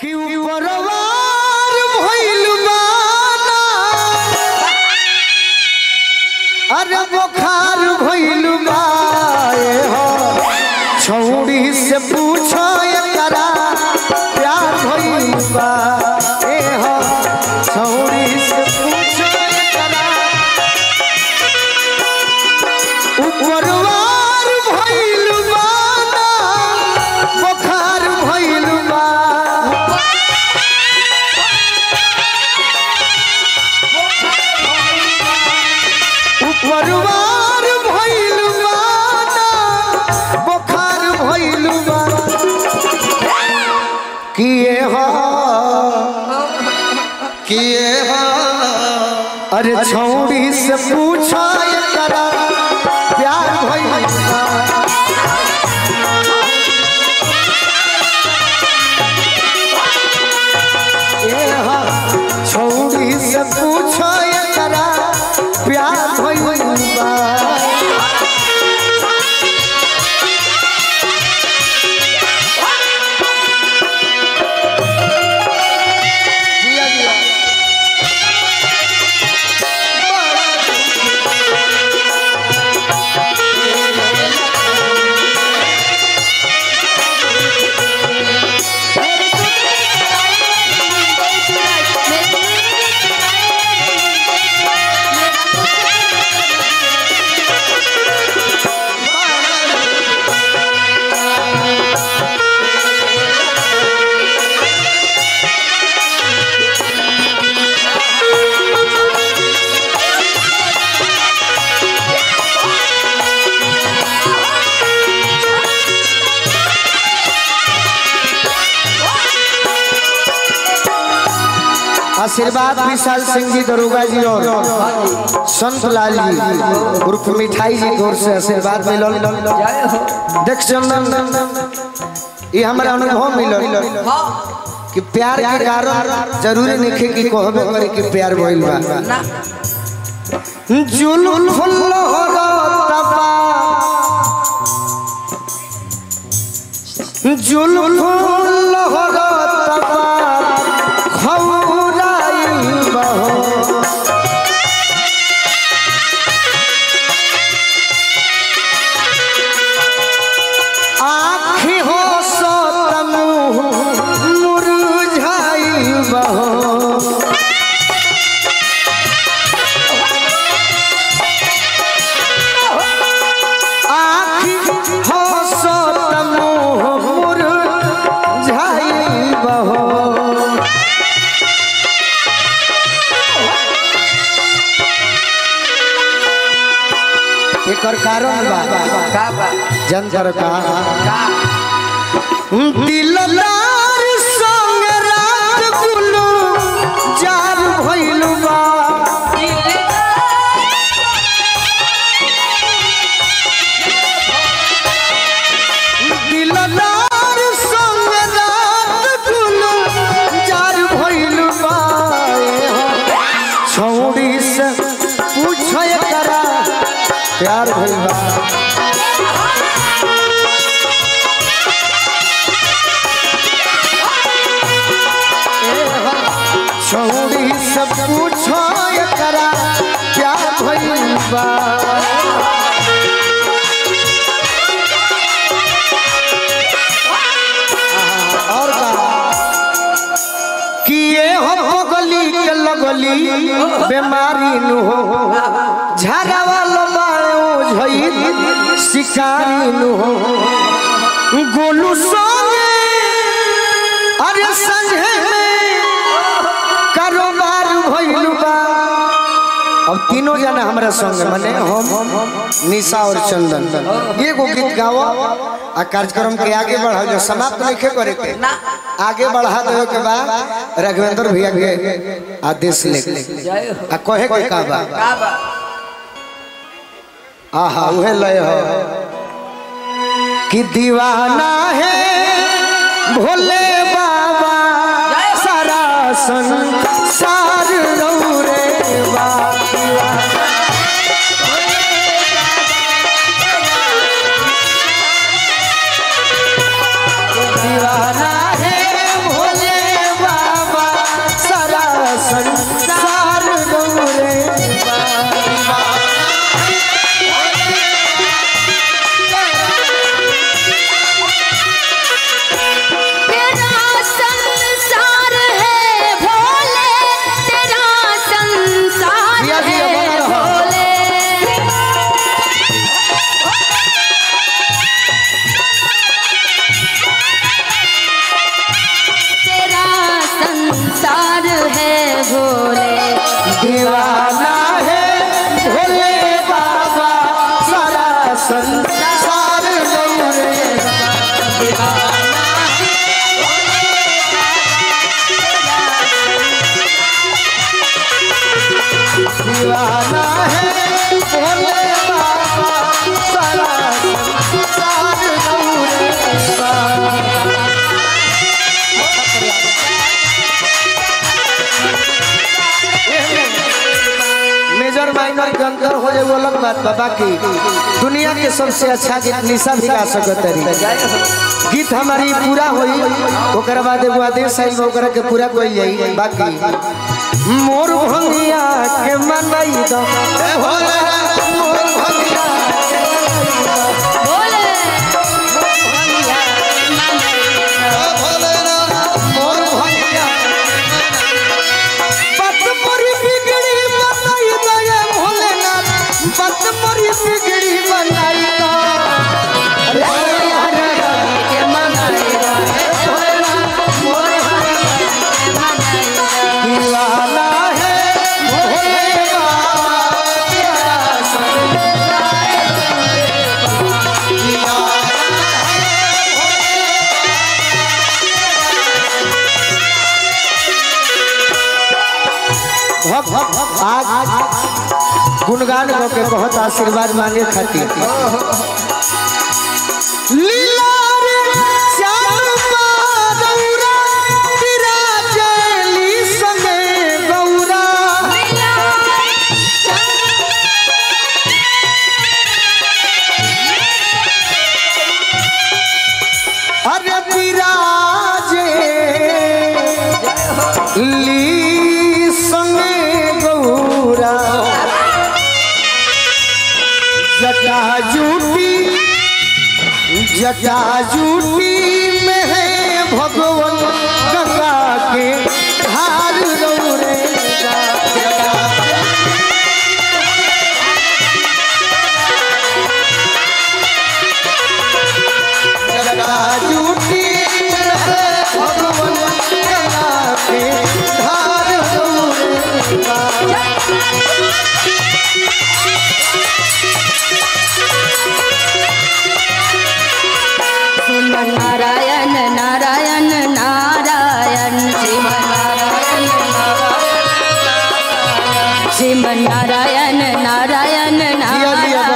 कि उपरवार भइल बाना अरे बुखार भइल बा हो छौड़ी से पूछो एकरा प्यार भइल बा हो छौड़ी से पूछो एकरा उपरवार भइल बाना बुखार भइल बा उपरवार भइल बाना बुखार भइल बा किए हो अरे छौड़ी से पूछा एकरा प्यार भइल बा छौड़ी से पूछो एकरा प्यार भइल बा आशीर्वाद विशाल सिंह जी दरोगा जी और संत लाल जी उर्फ मिठाई जी की ओर से आशीर्वाद मिलल। देख चंदन ये हमारा अनुभव मिलल कि प्यार के कारण जरूरी नहीं कि कहबे करे कि प्यार भइल बा जुलुल फुल्लो रतबा जुलुल फुल्लो रतबा आँखी हो सो तमु मुरझाई बहो आँखी हो सो तमु मुरझाई बहो एक कारण बा जनकर कहा दिलदार संग रात गुलू जार भइल बा दिलदार संग रात गुलू जार भइल बा छौड़ी से पूछो एकरा प्यार भइल बा छौड़ी से पूछो एकरा प्यार भइल बा और किए हो गली के लगली बीमारी नु हो झाड़ा वाला बाड़ो झई शिकारी नु हो गोलू संगे अरे संगे कारोबार भइल बा। अब तीनों जना हमारा संग माने हम निशा और चंदन एगो गीत गाओ आ कार्यक्रम के आगे बढ़ाओ जो समाप्त नहीं करे के आगे बढ़ा दे के बाद राघवेंद्र भैया के आदेश ले आ कहे के का बा आहा उहे लय हो कि दीवाना है भोले बाबा सारा संसार रे बा दीवाना है भोले अंतर हो जाए वो अलग बात बा। बाकी दुनिया के सबसे अच्छा गीत निशा भी गा सकत है। गीत हमारी पूरा होई ओकर बाद एगो आदेश आई ओकरा के पूरा कोई जाई। बाकी मोर भंगिया के मनई दो मोर भंगिया बिगड़ी बनाई दीवाना है आज गुणगान के बहुत आशीर्वाद मांगे खातिर अरे विराजे ली संगे गौरा जटा जूटी में है भगवान गंगा के हार रौरे जटा जूटी में है भगवान गंगा के हार रौरे नारायण नारायण नारायण श्रीमन नारायण नारायण नारायण